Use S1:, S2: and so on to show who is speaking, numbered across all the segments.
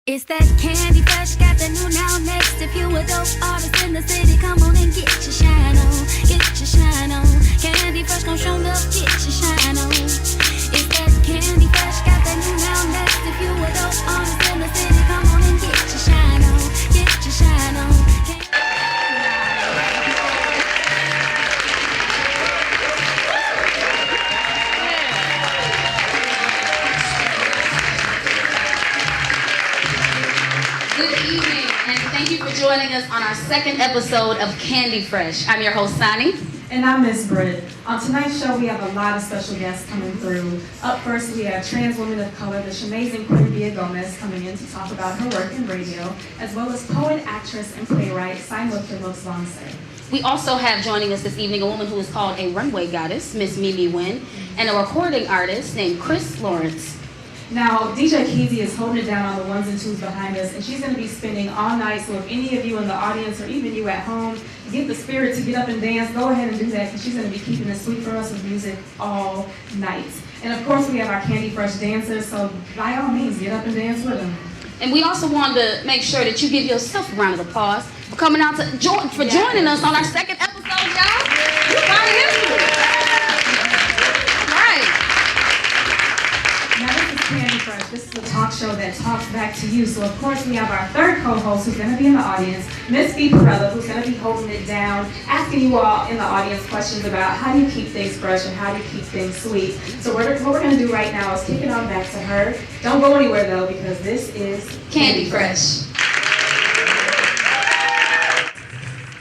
S1: It's that Candy Fresh, got the new now next. If you a dope artist in the city, come on and get your shine on. Get your shine on. Candy Fresh gon' show up, get your shine on. It's that Candy Fresh, got the new now next. If you a dope artist in the city, come on and get your shine on. Get your shine on.
S2: Good evening, and thank you for joining us on our second episode of Candy Fresh. I'm your host, Sanni.
S3: And I'm Miss Britt. On tonight's show, we have a lot of special guests coming through. Up first, we have trans women of color, the amazing Quinn Villagomez, coming in to talk about her work in radio, as well as poet, actress, and playwright Saymoukda Vongsay.
S2: We also have joining us this evening a woman who is called a runway goddess, Miss Mimi Nguyen, and a recording artist named Chris Lawrence.
S3: Now, DJ Keezy is holding it down on the ones and twos behind us, and she's going to be spending all night, so if any of you in the audience or even you at home get the spirit to get up and dance, go ahead and do that, because she's going to be keeping it sweet for us with music all night. And of course, we have our Candy Fresh dancers, so by all means, get up and dance with them.
S2: And we also wanted to make sure that you give yourself a round of applause for coming out to joining us on our second episode, y'all. You're right here. Right.
S3: Now this is Candy Fresh. This is a talk show that talks back to you. So of course we have our third co-host who's going to be in the audience, Miss B who's going to be holding it down, asking you all in the audience questions about how do you keep things fresh and how do you keep things sweet. So what we're going to do right now is kick it on back to her. Don't go anywhere though, because this is
S2: Candy Fresh.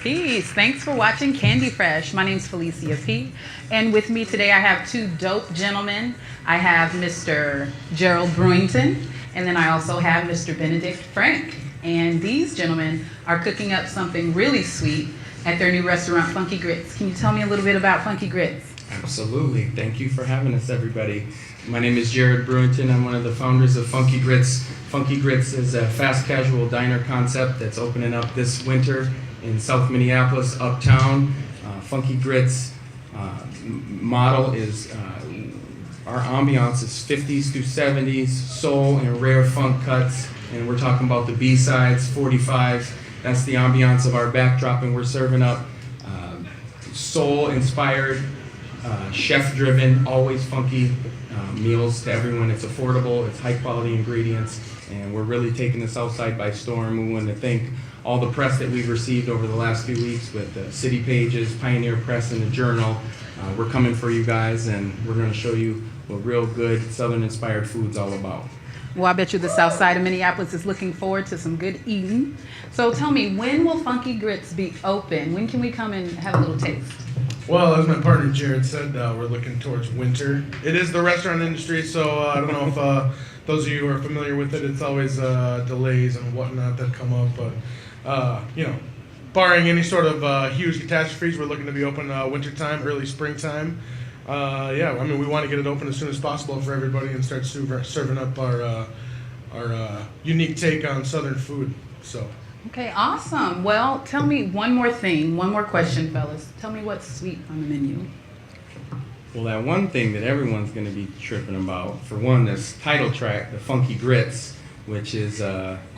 S4: Peace. Thanks for watching Candy Fresh. My name's Felicia P. And with me today I have two dope gentlemen. I have Mr. Gerald Brewington, and then I also have Mr. Benedict Frank. And these gentlemen are cooking up something really sweet at their new restaurant, Funky Grits. Can you tell me a little bit about Funky Grits?
S5: Absolutely. Thank you for having us, everybody. My name is Jared Brewington. I'm one of the founders of Funky Grits. Funky Grits is a fast casual diner concept that's opening up this winter in South Minneapolis, uptown. Funky Grits model is, our ambiance is 50s through 70s, soul and rare funk cuts, and we're talking about the B-sides, 45s. That's the ambiance of our backdrop, and we're serving up soul-inspired, chef-driven, always funky meals to everyone. It's affordable, it's high-quality ingredients, and we're really taking the South Side by storm. We want to thank all the press that we've received over the last few weeks with the City Pages, Pioneer Press, and the Journal. We're coming for you guys, and we're going to show you what real good Southern-inspired food's all about.
S4: Well, I bet you the South Side of Minneapolis is looking forward to some good eating. So tell me, when will Funky Grits be open? When can we come and have a little taste?
S6: Well, as my partner Jared said, we're looking towards winter. It is the restaurant industry, so I don't know if those of you who are familiar with it, it's always delays and whatnot that come up. But, barring any sort of huge catastrophes, we're looking to be open wintertime, early springtime. We want to get it open as soon as possible for everybody and start serving up our unique take on Southern food. So.
S4: Okay, awesome. Well, tell me one more thing, one more question, fellas. Tell me what's sweet on the menu.
S5: Well, that one thing that everyone's going to be tripping about, for one, this title track, the Funky Grits, which is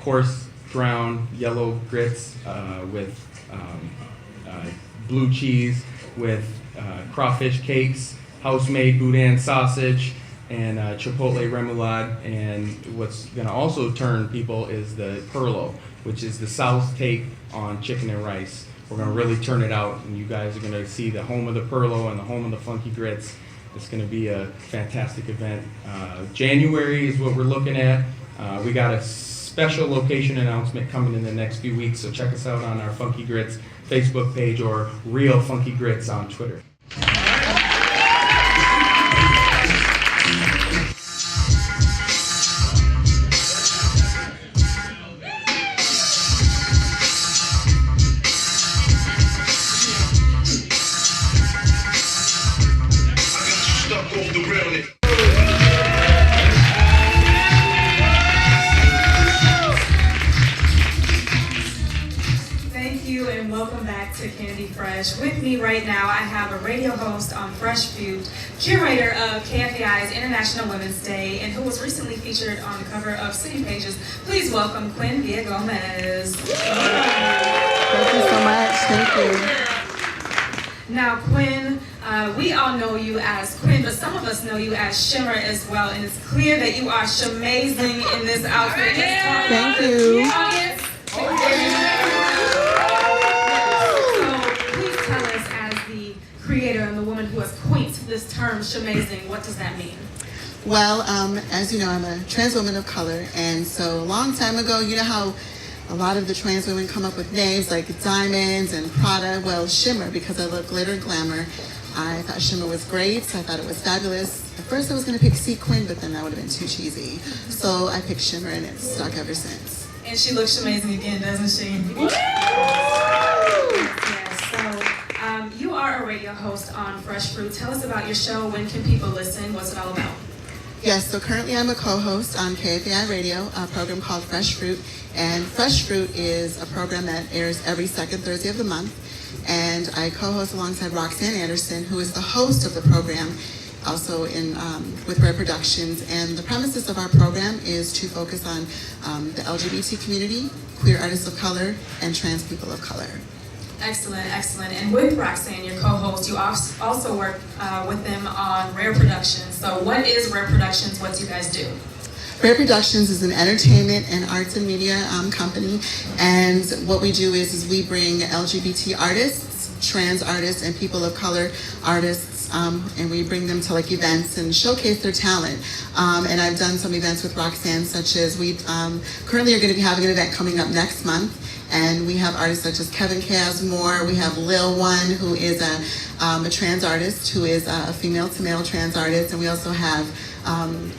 S5: coarse ground yellow grits with blue cheese, with crawfish cakes, house-made boudin sausage, and chipotle remoulade. And what's going to also turn people is the perlo, which is the South take on chicken and rice. We're going to really turn it out, and you guys are going to see the home of the perlo and the home of the Funky Grits. It's going to be a fantastic event. January is what we're looking at. We got a special location announcement coming in the next few weeks, so check us out on our Funky Grits Facebook page or Real Funky Grits on Twitter.
S3: Thank you and welcome back to Candy Fresh. With me right now, I have a radio host on Fresh Fruit, curator of KFAI's International Women's Day, and who was recently featured on the cover of City Pages. Please welcome Quinn Villagomez.
S7: Thank you so much. Thank you.
S3: Now, Quinn, we all know you as Quinn, but some of us know you as Shimmer as well, and it's clear that you are shamazing in this outfit.
S7: Thank you.
S3: Audience. So, please tell us, as the creator and the woman who has coined this term shamazing, what does that mean?
S7: Well, as you know, I'm a trans woman of color, and so a long time ago, you know how a lot of the trans women come up with names like Diamonds and Prada. Well, Shimmer, because I love glitter and glamour. I thought Shimmer was great, so I thought it was fabulous. At first I was going to pick Quinn, but then that would have been too cheesy. So I picked Shimmer, and it's stuck ever since.
S3: And she looks amazing again, doesn't she? So you are a radio host on Fresh Fruit. Tell us about your show. When can people listen? What's it all about?
S7: Yes, so currently I'm a co-host on KFAI Radio, a program called Fresh Fruit. And Fresh Fruit is a program that airs every second Thursday of the month. And I co-host alongside Roxanne Anderson, who is the host of the program, also with Rare Productions. And the premises of our program is to focus on the LGBT community, queer artists of color, and trans people of color.
S3: Excellent, excellent. And with Roxanne, your co-host, you also work with them on Rare Productions. So what is Rare Productions? What do you guys do?
S7: Rare Productions is an entertainment and arts and media company, and what we do is we bring LGBT artists, trans artists, and people of color artists, and we bring them to like events and showcase their talent. And I've done some events with Roxanne, such as we currently are going to be having an event coming up next month. And we have artists such as Kevin Casmore, we have Lil One, who is a trans artist, who is a female-to-male trans artist, and we also have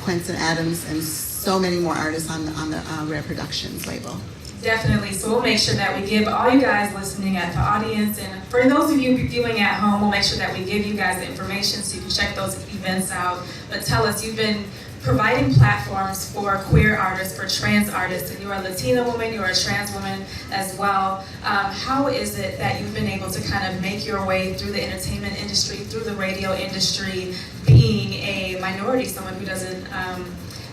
S7: Quentin Adams and so many more artists on the Rare Productions label.
S3: Definitely. So we'll make sure that we give all you guys listening at the audience, and for those of you viewing at home, we'll make sure that we give you guys the information so you can check those events out. But tell us, you've been providing platforms for queer artists, for trans artists, and you're a Latina woman, you're a trans woman as well. How is it that you've been able to kind of make your way through the entertainment industry, through the radio industry, being a minority, someone who doesn't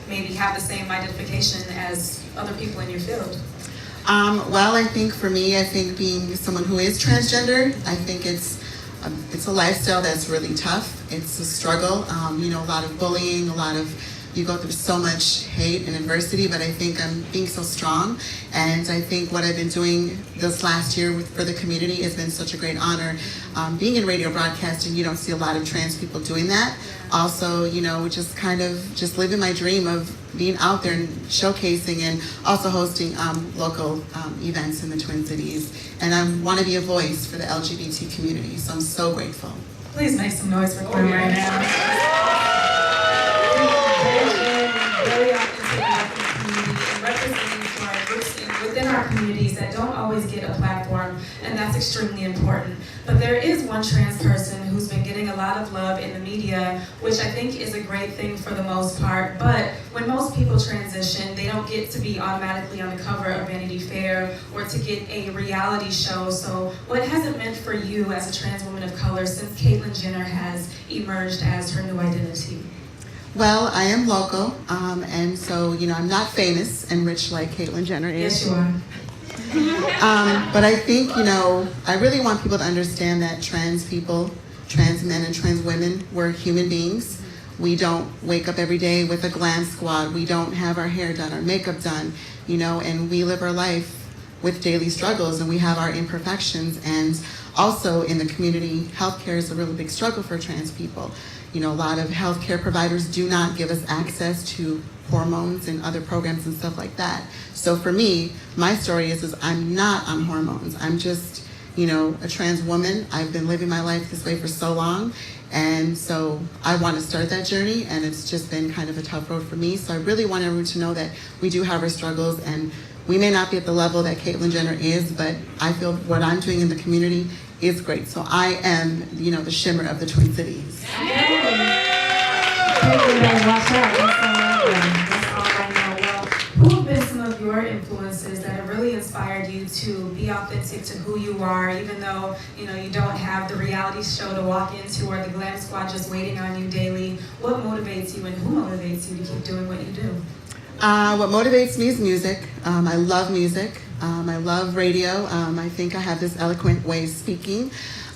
S3: maybe have the same identification as other people in your field?
S7: Well, I think for me, I think being someone who is transgender, I think it's a lifestyle that's really tough. It's a struggle. You know, a lot of bullying, you go through so much hate and adversity, but I think I'm being so strong. And I think what I've been doing this last year for the community has been such a great honor. Being in radio broadcasting, you don't see a lot of trans people doing that. Also, you know, just kind of just living my dream of being out there and showcasing, and also hosting local events in the Twin Cities. And I want to be a voice for the LGBT community, so I'm so grateful.
S3: Please make some noise for Quinn right now. Very authentic about the community and representing to our groups within our communities that don't always get a platform, and that's extremely important. But there is one trans person who's been getting a lot of love in the media, which I think is a great thing for the most part. But when most people transition, they don't get to be automatically on the cover of Vanity Fair or to get a reality show. So what has it meant for you as a trans woman of color since Caitlyn Jenner has emerged as her new identity?
S7: Well, I am local, and so, you know, I'm not famous and rich like Caitlyn Jenner is.
S3: Yes, you are.
S7: But I think, you know, I really want people to understand that trans people, trans men and trans women, we're human beings. We don't wake up every day with a glam squad. We don't have our hair done, our makeup done, you know, and we live our life with daily struggles, and we have our imperfections. And also in the community, healthcare is a really big struggle for trans people. You know, a lot of healthcare providers do not give us access to hormones and other programs and stuff like that. So for me, my story is I'm not on hormones. I'm just, you know, a trans woman. I've been living my life this way for so long. And so I want to start that journey, and it's just been kind of a tough road for me. So I really want everyone to know that we do have our struggles, and we may not be at the level that Caitlyn Jenner is, but I feel what I'm doing in the community is great. So I am, you know, the shimmer of the Twin Cities.
S3: Caitlyn, watch out. That's all I know. Well, who have been some of your your influences that have really inspired you to be authentic to who you are, even though you don't have the reality show to walk into or the glam squad just waiting on you daily? What motivates you and who motivates you to keep doing what you do?
S7: What motivates me is music. I love music. I love radio. I think I have this eloquent way of speaking.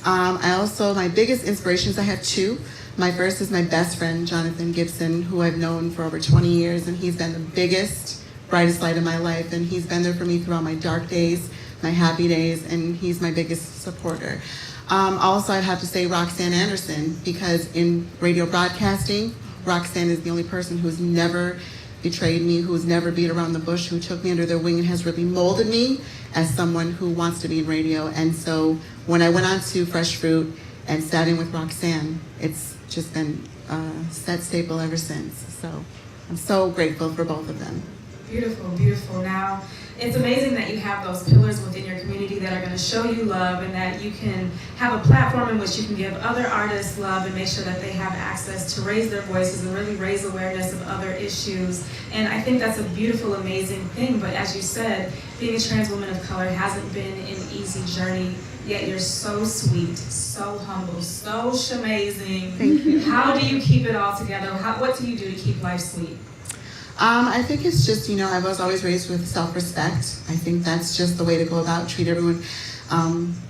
S7: My biggest inspirations, I have two. My first is my best friend, Jonathan Gibson, who I've known for over 20 years, and he's been the biggest, brightest light in my life, and he's been there for me throughout my dark days, my happy days, and he's my biggest supporter. Also, I'd have to say Roxanne Anderson, because in radio broadcasting, Roxanne is the only person who's never betrayed me, who's never beat around the bush, who took me under their wing and has really molded me as someone who wants to be in radio. And so when I went on to Fresh Fruit and sat in with Roxanne, it's just been a set staple ever since. So I'm so grateful for both of them.
S3: Beautiful, beautiful. Now, it's amazing that you have those pillars within your community that are going to show you love, and that you can have a platform in which you can give other artists love and make sure that they have access to raise their voices and really raise awareness of other issues. And I think that's a beautiful, amazing thing. But as you said, being a trans woman of color hasn't been an easy journey, yet you're so sweet, so humble, so shamazing.
S7: Thank you.
S3: How do you keep it all together? What do you do to keep life sweet?
S7: I think it's just, I was always raised with self-respect. I think that's just the way to go about, treat everyone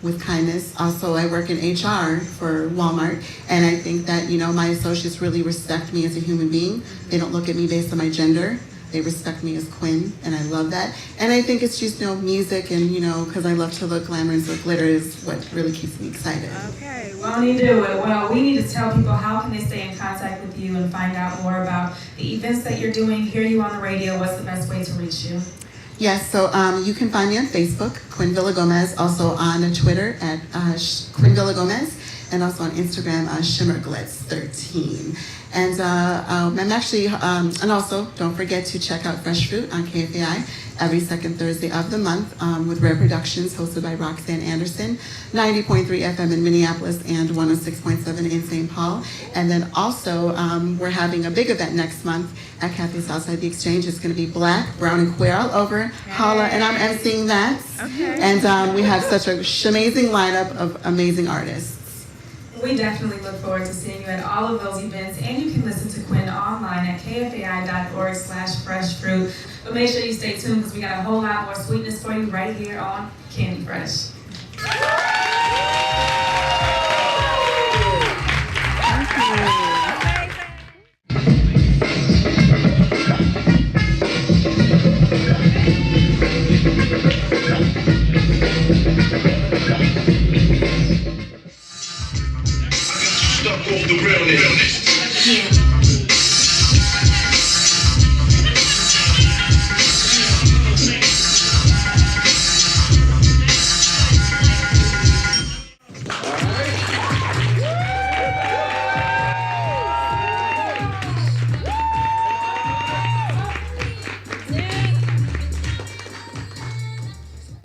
S7: with kindness. Also, I work in HR for Walmart, and I think that, my associates really respect me as a human being. They don't look at me based on my gender. They respect me as Quinn, and I love that. And I think it's just, music and, because I love to look glamorous, so glitter is what really keeps me excited.
S3: Okay, won't you do it? Well, we need to tell people how can they stay in contact with you and find out more about the events that you're doing, hear you on the radio. What's the best way to reach you?
S7: Yes, so you can find me on Facebook, Quinn Villagomez, also on Twitter at Quinn Villagomez, and also on Instagram, Shimmerglitz13. And I'm actually, and also don't forget to check out Fresh Fruit on KFAI every second Thursday of the month with Rare Productions, hosted by Roxanne Anderson, 90.3 FM in Minneapolis and 106.7 in St. Paul. And then also, we're having a big event next month at Cafe Southside The Exchange. It's going to be Black, Brown, and Queer all over. Holla, and I'm emceeing that. Okay. And we have such a amazing lineup of amazing artists.
S3: We definitely look forward to seeing you at all of those events, and you can listen to Quinn online at kfai.org/freshfruit. But make sure you stay tuned, because we got a whole lot more sweetness for you right here on Candy Fresh.
S8: Stuck off the realness.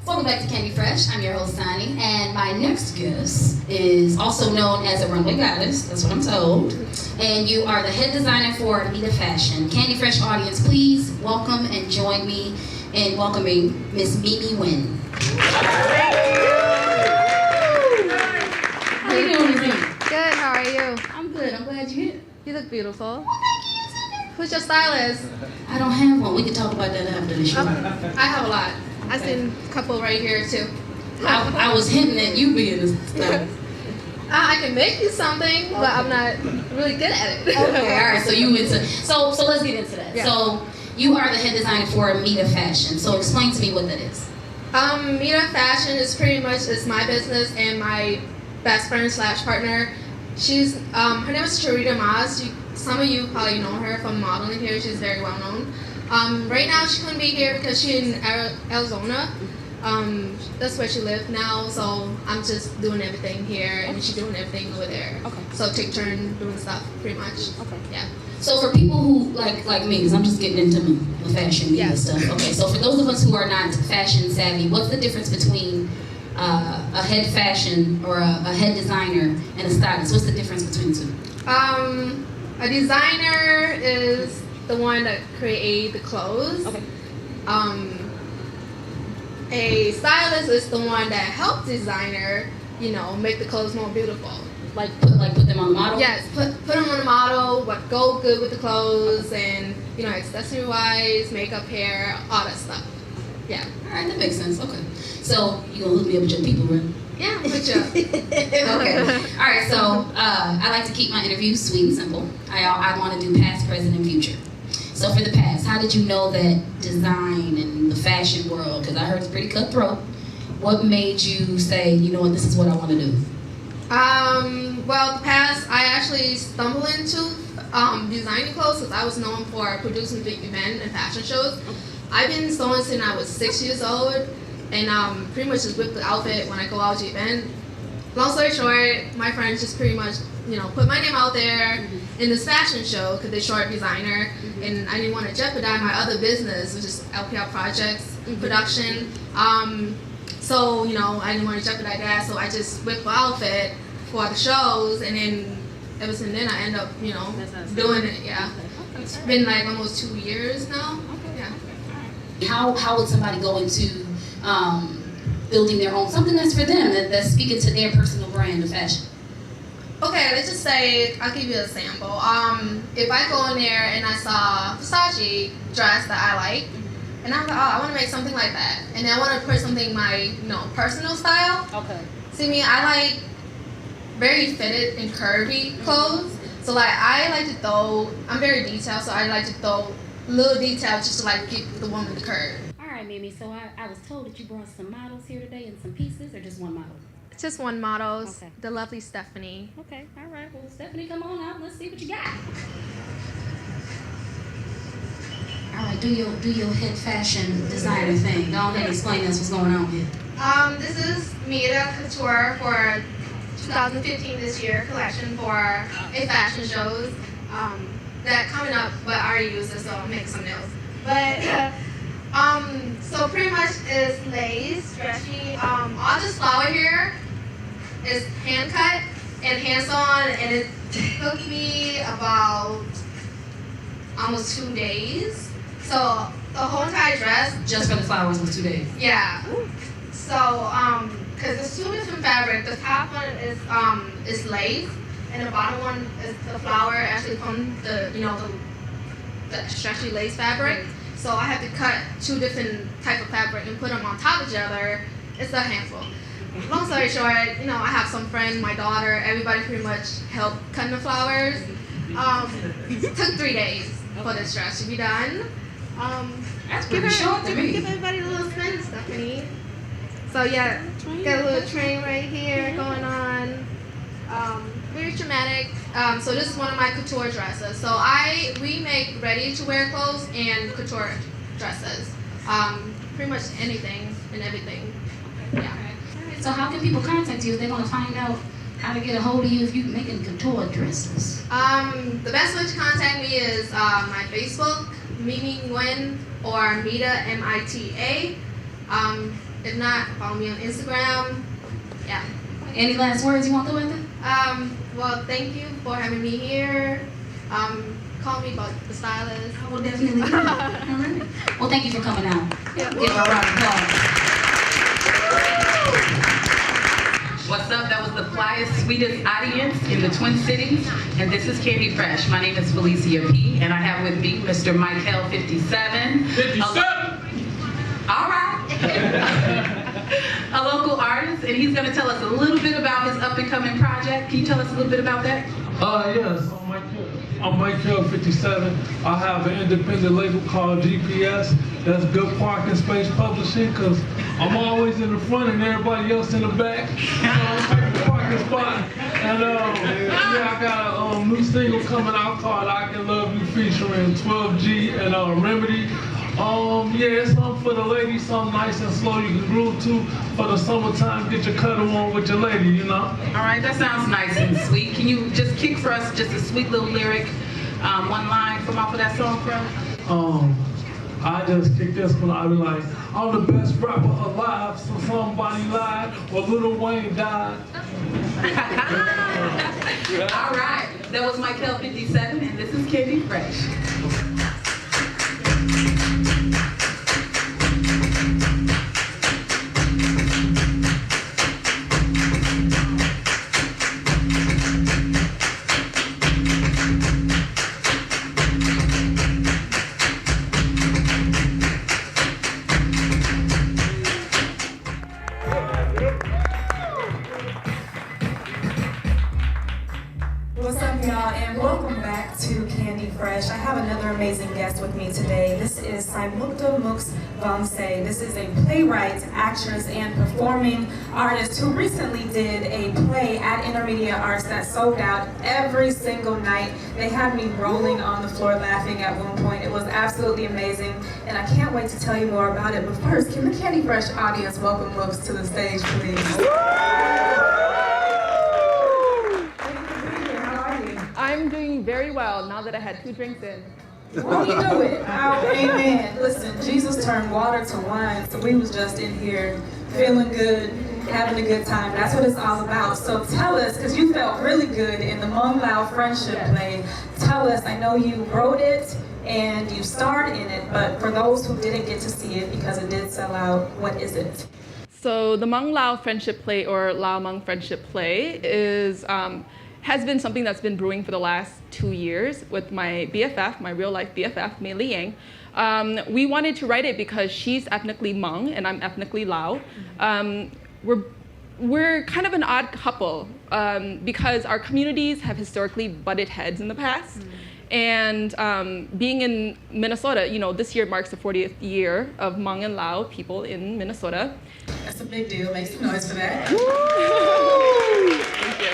S2: Welcome back to Candy Fresh. I'm your host, Sanni, and my next guest is also known as a runway goddess, that's what I'm told, and you are the head designer for Mita Fashion. Candy Fresh audience, please welcome and join me in welcoming Miss Mimi Nguyen. How you doing, Miss Mimi?
S9: Good, how are you?
S2: I'm good, I'm glad you're here.
S9: You look beautiful.
S2: Oh, thank you,
S9: Who's your stylist?
S2: I don't have one. We can talk about that after the show.
S9: I have a lot. I've seen a couple right here too.
S2: I was hinting at you being a stylist.
S9: I can make you something, but I'm not really good at it.
S2: Okay, all right. So you into so let's get into that.
S9: Yeah.
S2: So you are the head designer for Mita Fashion. So explain to me what that is.
S9: Mita Fashion is pretty much my business and my best friend / partner. She's her name is Charita Maz. Some of you probably know her from modeling here. She's very well known. Right now she couldn't be here because she's in Arizona. That's where she lives now, so I'm just doing everything here and she's doing everything over there. Okay. So take turn doing stuff, pretty much. Okay. Yeah.
S2: So for people who like me, because I'm just getting into the fashion media stuff. Okay. So for those of us who are not fashion savvy, what's the difference between a head fashion or a head designer and a stylist? What's the difference between the two?
S9: A designer is the one that create the clothes. Okay. a stylist is the one that helps designer, make the clothes more beautiful.
S2: Like put them on the model?
S9: Yes, put them on the model, what go good with the clothes, and accessory wise, makeup, hair, all that stuff. Yeah.
S2: All right, that makes sense. Okay. So you gonna hook me up with your people, right?
S9: Yeah, with you.
S2: Okay. All right. So I like to keep my interviews sweet and simple. I want to do past, present, and future. So for the past, how did you know that design and the fashion world? Because I heard it's pretty cutthroat. What made you say, you know what, this is what I want to do?
S9: Well, the past, I actually stumbled into designing clothes because I was known for producing big event and fashion shows. I've been sewing since I was 6 years old, and pretty much just whip the outfit when I go out to event. Long story short, my friends just pretty much, put my name out there in this fashion show because they short designer, and I didn't want to jeopardize my other business, which is LPR projects production. So, I didn't want to jeopardize that, so I just whipped the outfit for the shows, and then ever since then I end up, doing it, yeah. It's been like almost 2 years now, yeah.
S2: How would somebody go into building their own, something that's for them, that's speaking to their personal brand of fashion?
S9: Okay, let's just say, I'll give you a sample. If I go in there and I saw Versace dress that I like, and I'm like, I want to make something like that. And then I want to put something my, personal style.
S2: Okay.
S9: See me, I like very fitted and curvy clothes. So I like to throw, I'm very detailed, so I like to throw little details just to give the woman the curve.
S2: All right, Mimi, so I was told that you brought some models here today and some pieces, or just one model?
S9: Just one model,
S2: Okay.
S9: the lovely Stephanie.
S2: Okay, all right. Well, Stephanie, come on out. Let's see what you got. All right, do your head fashion designer thing. Go ahead and explain us what's going on here.
S9: This is Mita Couture for 2015 this year collection for a fashion shows. That coming up, but I already used it, so I'll make some nails. But so pretty much it's lace, stretchy. All this flower here is hand cut and hand sewn, and it took me about almost 2 days. So the whole entire dress.
S2: Just for the flowers was 2 days.
S9: Yeah. So because it's two different fabrics. The top one is lace, and the bottom one is the flower actually from the the stretchy lace fabric. So I have to cut two different type of fabric and put them on top of each other. It's a handful. Long story short, I have some friends, my daughter, everybody pretty much helped cutting the flowers. It took 3 days for this dress to be done.
S2: That's pretty short to me.
S9: Give everybody a little spin, Stephanie. So yeah, got a little train right here going on. Very dramatic. So this is one of my couture dresses. So we make ready-to-wear clothes and couture dresses. Pretty much anything and everything. Yeah.
S2: So how can people contact you if they want to find out how to get a hold of you if you're making couture dresses?
S9: The best way to contact me is my Facebook, Mimi Nguyen, or Mita, M-I-T-A. If not, follow me on Instagram. Yeah.
S2: Any last words you want to throw in there?
S9: Well, thank you for having me here. Call me about the stylist.
S2: I will definitely do that. All right. Well, thank you for coming out.
S9: Yeah.
S2: Give her a round of applause.
S4: What's up? That was the flyest, sweetest audience in the Twin Cities, and this is Candy Fresh. My name is Felicia P, and I have with me Mr. Mykel 57.
S5: 57!
S4: All right. A local artist, and he's going to tell us a little bit about his up-and-coming project. Can you tell us a little bit about that?
S10: Yes, I'm Mykel 57. I have an independent label called GPS. That's Good Parking Space Publishing, because I'm always in the front and everybody else in the back. So I'm taking the parking spot. And I got a new single coming out called I Can Love You featuring 12G and Remedy. It's something for the ladies, something nice and slow you can groove to for the summertime. Get your cuddle on with your lady,
S4: All right, that sounds nice and sweet. Can you just kick for us just a sweet little lyric, one line from off of that song, bro?
S10: I just kick this one. I be like, I'm the best rapper alive, so somebody lied or Lil Wayne died.
S4: All right, that was Mykel 57, and this is Candy Fresh.
S3: Fresh. I have another amazing guest with me today. This is Saymoukda Vongsay. This is a playwright, actress, and performing artist who recently did a play at Intermediate Arts that sold out every single night. They had me rolling on the floor laughing at one point. It was absolutely amazing, and I can't wait to tell you more about it. But first, can the Candy Fresh audience welcome Looks to the stage, please?
S11: I'm doing very well now that I had 2 drinks in.
S3: Won't he do it? Oh, amen. Listen, Jesus turned water to wine, so we was just in here feeling good, having a good time. That's what it's all about. So tell us, because you felt really good in the Hmong Lao friendship play, tell us, I know you wrote it and you starred in it, but for those who didn't get to see it because it did sell out, what is it?
S11: So the Hmong Lao friendship play, or Lao Hmong friendship play, is has been something that's been brewing for the last 2 years with my BFF, my real life BFF, Mei Liang. We wanted to write it because she's ethnically Hmong and I'm ethnically Lao. We're kind of an odd couple because our communities have historically butted heads in the past. And being in Minnesota, you know, this year marks the 40th year of Hmong and Lao people in Minnesota.
S3: That's a big deal. Make some noise for that.
S11: Thank you.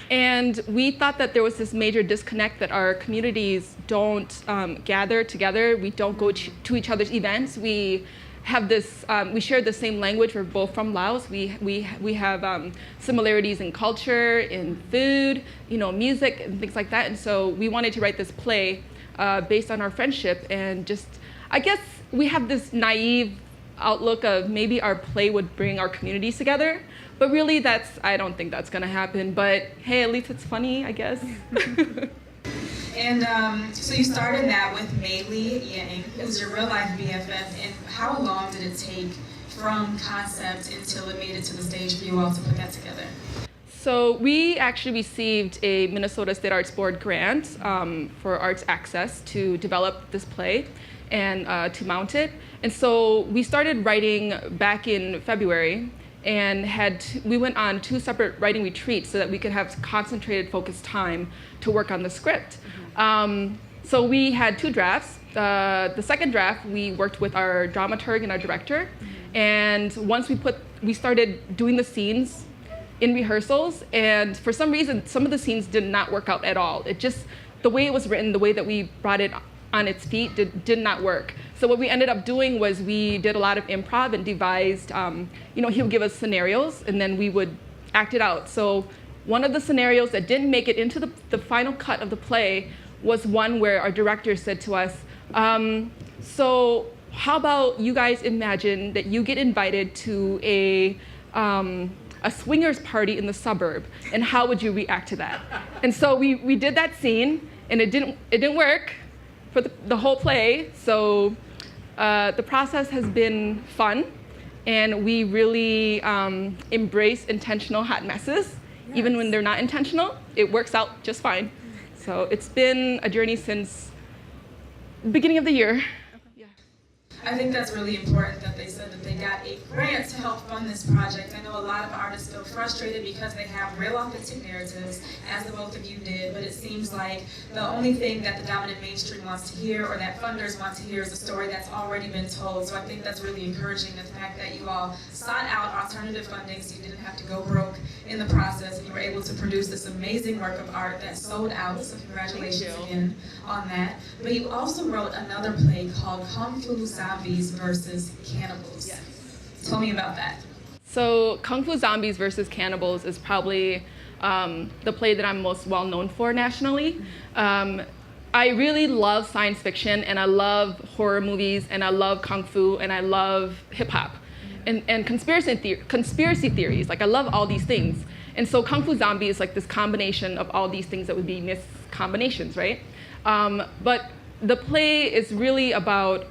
S11: And we thought that there was this major disconnect that our communities don't gather together. We don't go to each other's events. We have this, we share the same language. We're both from Laos. We have similarities in culture, in food, you know, music and things like that. And so we wanted to write this play based on our friendship, and just, I guess we have this naive outlook of maybe our play would bring our communities together. But really, I don't think that's gonna happen. But hey, at least it's funny, I guess.
S3: And so you started that with Mei Liang. It was your real life BFF. And how long did it take from concept until it made it to the stage for you all to put that together?
S11: So we actually received a Minnesota State Arts Board grant for arts access to develop this play and to mount it. And so we started writing back in February, and we went on 2 separate writing retreats so that we could have concentrated, focused time to work on the script. So we had 2 drafts. The second draft, we worked with our dramaturg and our director. And once we started doing the scenes in rehearsals, and for some reason, some of the scenes did not work out at all. It just, the way it was written, the way that we brought it on its feet did not work. So what we ended up doing was we did a lot of improv and devised, you know, he would give us scenarios and then we would act it out. So one of the scenarios that didn't make it into the final cut of the play was one where our director said to us, so how about you guys imagine that you get invited to a swingers party in the suburb, and how would you react to that? And so we did that scene, and it didn't work for the whole play. So the process has been fun, and we really embrace intentional hot messes. Yes. Even when they're not intentional, it works out just fine. So it's been a journey since the beginning of the year.
S3: I think that's really important that they said that they got a grant to help fund this project. I know a lot of artists feel frustrated because they have real authentic narratives, as the both of you did, but it seems like the only thing that the dominant mainstream wants to hear, or that funders want to hear, is a story that's already been told. So I think that's really encouraging, the fact that you all sought out alternative funding so you didn't have to go broke in the process, and you were able to produce this amazing work of art that sold out. So congratulations again on that. But you also wrote another play called Kung Fu Zombies versus Cannibals. Yes. Tell me about that.
S11: So Kung Fu Zombies versus Cannibals is probably the play that I'm most well known for nationally. I really love science fiction, and I love horror movies, and I love Kung Fu, and I love hip hop, and conspiracy theories. Like, I love all these things. And so Kung Fu Zombie is like this combination of all these things that would be miscombinations, right? But the play is really about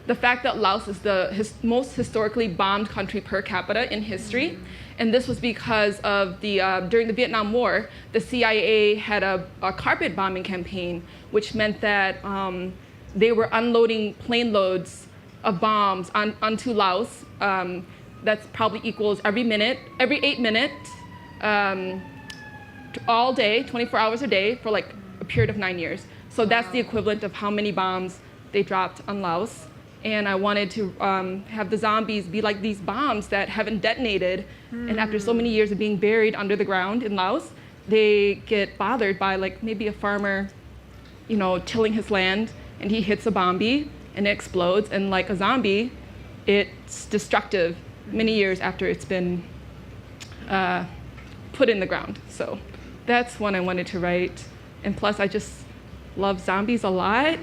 S11: the fact that Laos is the most historically bombed country per capita in history. And this was because of during the Vietnam War, the CIA had a carpet bombing campaign, which meant that they were unloading plane loads of bombs onto Laos. That's probably equals every 8 minutes, all day, 24 hours a day, for like a period of 9 years. So that's the equivalent of how many bombs they dropped on Laos. And I wanted to have the zombies be like these bombs that haven't detonated. And after so many years of being buried under the ground in Laos, they get bothered by like maybe a farmer, you know, tilling his land, and he hits a bombie and it explodes. And like a zombie, it's destructive many years after it's been put in the ground. So that's one I wanted to write. And plus, I just love zombies a lot,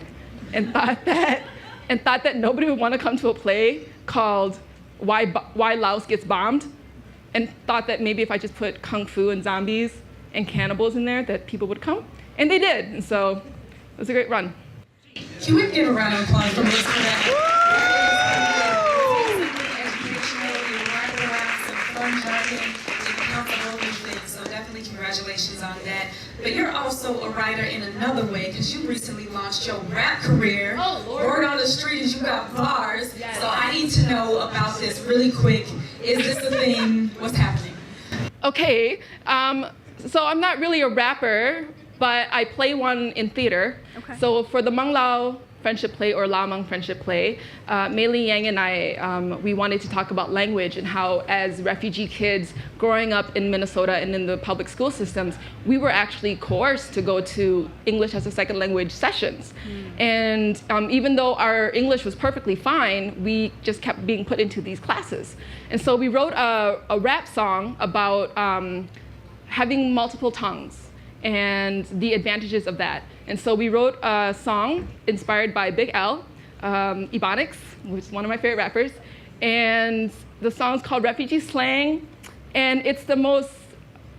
S11: and thought that nobody would want to come to a play called Why Laos Gets Bombed, and thought that maybe if I just put kung fu and zombies and cannibals in there, that people would come. And they did. And so it was a great run.
S12: Can we give a round of applause for Miss Britt? So definitely congratulations on that. But you're also a writer in another way, because you recently launched your rap career.
S11: Oh, Lord.
S12: Word on the street is you got bars.
S11: Yes.
S12: So I need to know about this really quick. Is this a thing? What's happening?
S11: Okay, so I'm not really a rapper, but I play one in theater.
S3: Okay.
S11: So for the Hmong Lao friendship play, or Lao Hmong friendship play, Mei Li Yang and I, we wanted to talk about language and how, as refugee kids growing up in Minnesota and in the public school systems, we were actually coerced to go to English as a second language sessions. And even though our English was perfectly fine, we just kept being put into these classes. And so we wrote a rap song about having multiple tongues and the advantages of that. And so we wrote a song inspired by Big L, Ebonics, which is one of my favorite rappers. And the song's called Refugee Slang. And it's the most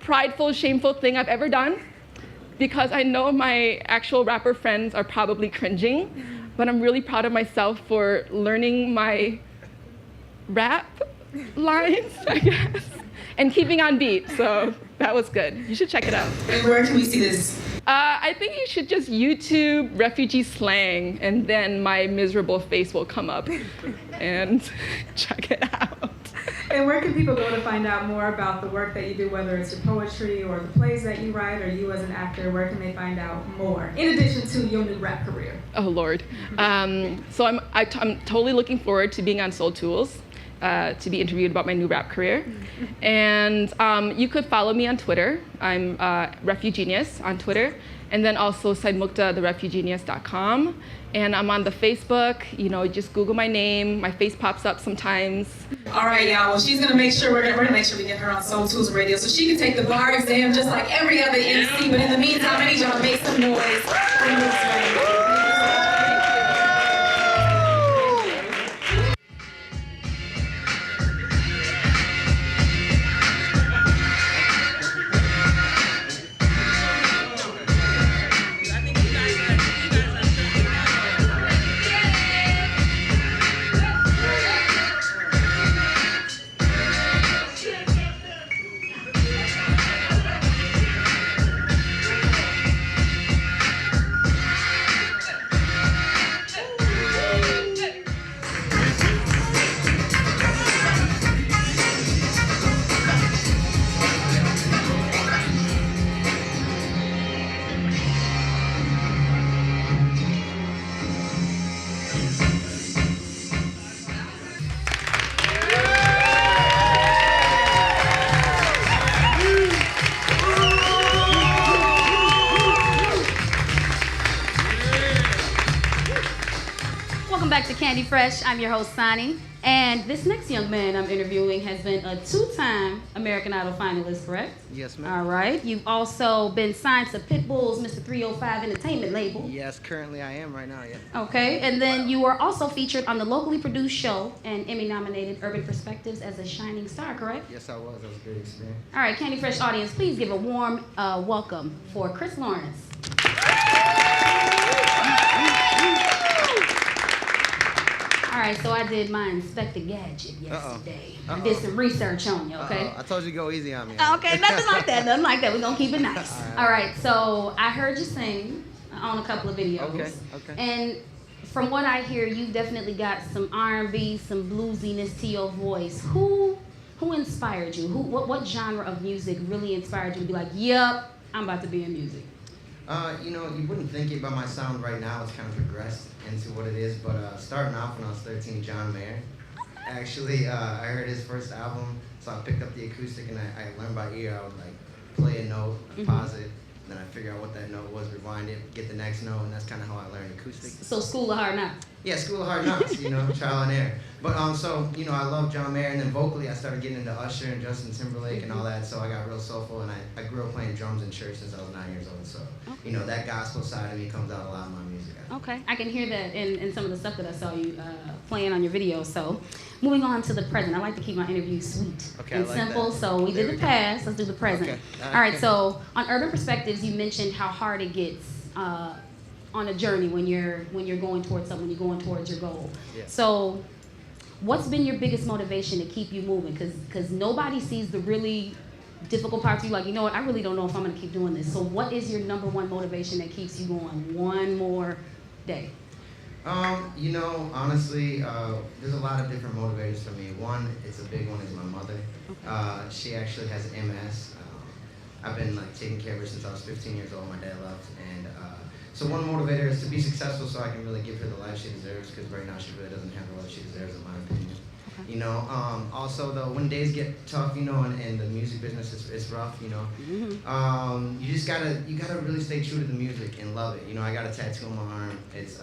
S11: prideful, shameful thing I've ever done, because I know my actual rapper friends are probably cringing, but I'm really proud of myself for learning my rap lines, I guess, and keeping on beat. So that was good. You should check it out.
S12: And where can we see this?
S11: I think you should just YouTube refugee slang, and then my miserable face will come up, and check it out.
S3: And where can people go to find out more about the work that you do, whether it's your poetry or the plays that you write, or you as an actor? Where can they find out more, in addition to your new rap career?
S11: Oh, Lord. So I'm totally looking forward to being on Soul Tools, to be interviewed about my new rap career. And you could follow me on Twitter. I'm Refugenius on Twitter. And then also SWEETEST.com. And I'm on the Facebook. You know, just Google my name. My face pops up sometimes.
S12: All right, y'all. Well, she's gonna make sure we're gonna make sure we get her on Soul Tools Radio, so she can take the bar exam just like every other MC. But in the meantime, I need y'all to make some noise for Miss Britt.
S1: Back to Candy Fresh. I'm your host, Sanni. And this next young man I'm interviewing has been a two-time American Idol finalist, correct?
S13: Yes, ma'am.
S1: All right. You've also been signed to Pitbull's Mr. 305 Entertainment label.
S13: Yes, currently I am right now, yeah.
S1: Okay. And then you were also featured on the locally produced show and Emmy-nominated Urban Perspectives as a shining star, correct?
S13: Yes, I was. That was a great experience.
S1: All right, Candy Fresh audience, please give a warm welcome for Chris Lawrence. All right, so I did my Inspector Gadget yesterday. I did some research on you, okay?
S13: I told you to go easy on me.
S1: Okay, nothing like that, nothing like that. We're gonna keep it nice. All right, so I heard you sing on a couple of videos.
S13: Okay.
S1: And from what I hear, you definitely got some R&B, some bluesiness to your voice. Who inspired you? What genre of music really inspired you to be like, yep, I'm about to be in music?
S13: You know, you wouldn't think it, but my sound right now has kind of progressed into what it is. But starting off when I was 13, John Mayer. Actually, I heard his first album, so I picked up the acoustic and I learned by ear. I would like play a note, pause it, then I figure out what that note was, rewind it, get the next note, and that's kind of how I learned acoustic.
S2: So School of Hard Knocks.
S13: Yeah, School of Hard Knocks, you know, trial and error. But so, you know, I love John Mayer, and then vocally I started getting into Usher and Justin Timberlake and all that, so I got real soulful, and I grew up playing drums in church since I was 9 years old, so, you know, that gospel side of me comes out a lot in my music.
S2: Okay, I can hear that in some of the stuff that I saw you playing on your videos. So, moving on to the present. I like to keep my interviews sweet and
S13: like
S2: simple.
S13: that.
S2: So we did the past. Let's do the present.
S13: Okay.
S2: All right. So on Urban Perspectives, you mentioned how hard it gets on a journey when you're going towards something, when you're going towards your goal.
S13: Yeah.
S2: So, what's been your biggest motivation to keep you moving? Because nobody sees the really difficult parts. You're like, you know what? I really don't know if I'm going to keep doing this. So, what is your number one motivation that keeps you going one more day?
S13: You know, honestly, there's a lot of different motivators for me. One, it's a big one, is my mother. She actually has MS. I've been like taking care of her since I was 15 years old. My dad left, and so one motivator is to be successful, so I can really give her the life she deserves. Because right now she really doesn't have the life she deserves, in my opinion. You know, also though, when days get tough, you know, and the music business is rough, you know, you just gotta really stay true to the music and love it. You know, I got a tattoo on my arm. It's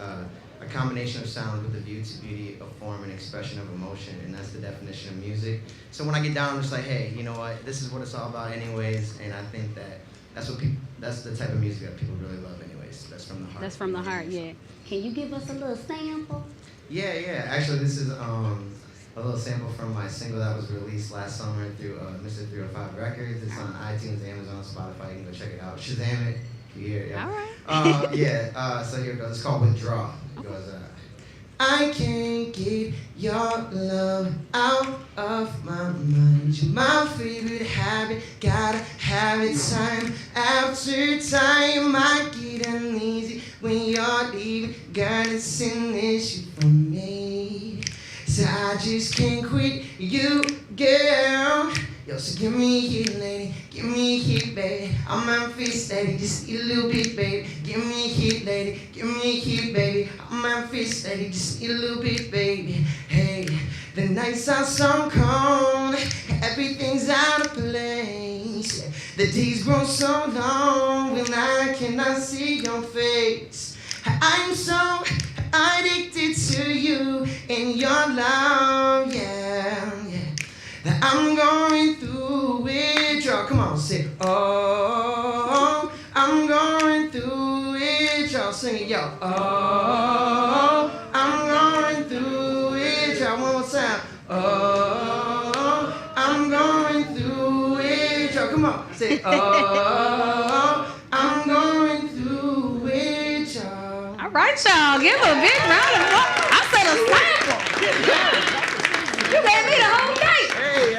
S13: a combination of sound with the beauty of form and expression of emotion, and that's the definition of music. So when I get down, I'm just like, hey, you know what? This is what it's all about, anyways. And I think that's the type of music that people really love, anyways. That's from the heart.
S2: That's from the heart, yeah. Can you give us a little sample?
S13: Yeah. Actually, this is a little sample from my single that was released last summer through Mr. 305 Records. It's on iTunes, Amazon, Spotify. You can go check it out. Shazam it. You hear it, yeah.
S2: All right.
S13: Yeah. So here it goes. It's called Withdraw. It goes, I can't get your love out of my mind. You're my favorite habit. Gotta have it time after time. I get uneasy when you're leaving. Girl, it's an issue for me. So I just can't quit you, girl. Yo, so give me heat, lady. Give me heat, baby. I'm Memphis, lady. Just eat a little bit, baby. Give me heat, lady. Give me heat, baby. I'm Memphis, lady. Just eat a little bit, baby. Hey, the nights are so cold. Everything's out of place. The days grow so long when I cannot see your face. I'm so addicted to you and your love, yeah. That I'm going through withdrawal. Come on, sing. Oh, I'm going through withdrawal. Sing it, yo. Oh, I'm going through withdrawal. One more time. Oh, I'm going through withdrawal. Come on, say. Oh, I'm going through withdrawal.
S2: All right, y'all. Give a big round of applause. I said a sample. You gave me the whole night.
S13: Hey,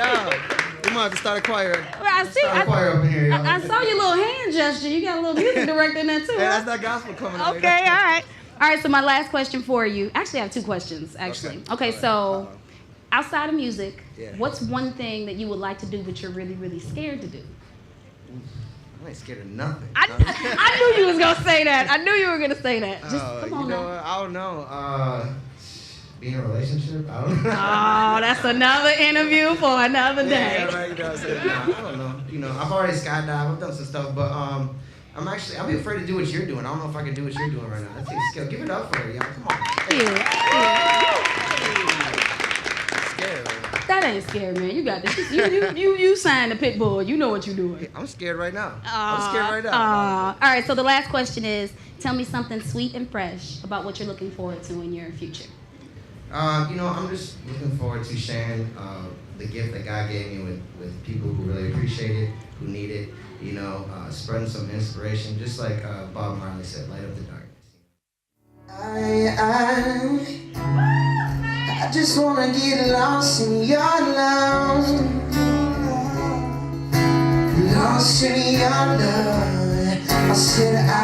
S13: we might have to start a choir.
S2: I
S13: choir up in here, y'all.
S2: I saw your little hand gesture. You got a little music director in there too.
S13: Hey, that's that gospel coming out.
S2: Okay, all right. All right, so my last question for you. Actually, I have two questions, actually. Okay, so outside of music, what's one thing that you would like to do but you're really, really scared to do?
S13: I ain't scared of nothing.
S2: I knew you was going to say that. I knew you were going to say that. Just come on
S13: you know
S2: now.
S13: what? I don't know. Be in a relationship? I don't know.
S2: Oh, that's another interview for another day.
S13: Yeah, right. I don't know. You know, I've already skydived. I've done some stuff, but I'll be afraid to do what you're doing. I don't know if I can do what you're doing right now. That takes skill. Give it up for her, y'all. Come on. Scared.
S2: That ain't scary, man. You got this. You signed the pit bull. You know what you're doing.
S13: I'm scared right now. I'm scared right now.
S2: All right, so the last question is, tell me something sweet and fresh about what you're looking forward to in your future.
S13: You know, I'm just looking forward to sharing the gift that God gave me with people who really appreciate it, who need it, you know, spreading some inspiration, just like Bob Marley said, light up the darkness. I just wanna get lost in your love, lost in your love. I said I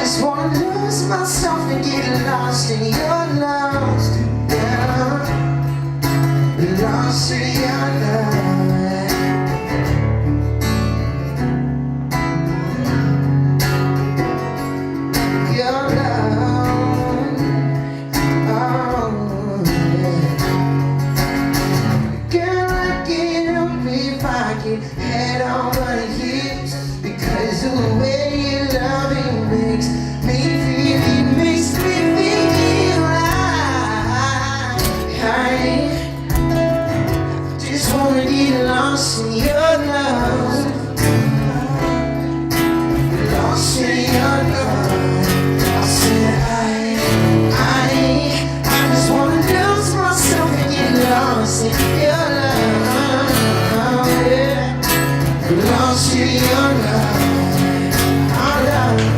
S13: just wanna lose myself and get lost in your love, yeah. Lost in your love. lost in your love. Lost in your love. I said I just wanna lose myself and get lost in your love. Yeah. Lost in your love. Our love.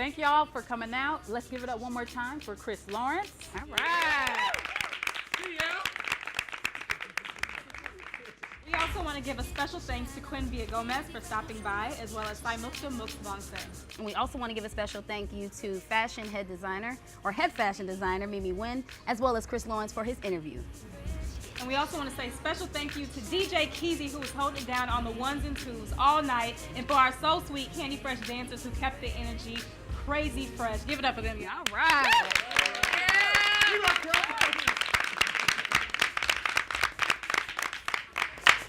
S4: Thank y'all for coming out. Let's give it up one more time for Chris Lawrence. All right.
S14: We also want to give a special thanks to Quinn Villagomez for stopping by, as well as SWEETEST Vongsay.
S15: And we also want to give a special thank you to head fashion designer Mimi Nguyen, as well as Chris Lawrence for his interview.
S14: And we also want to say special thank you to DJ Keezy, who was holding it down on the ones and twos all night, and for our so sweet Candy Fresh dancers who kept the energy crazy fresh. Give it up for them. All right.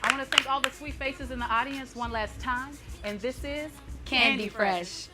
S4: I want to thank all the sweet faces in the audience one last time. And this is
S15: Candy Fresh.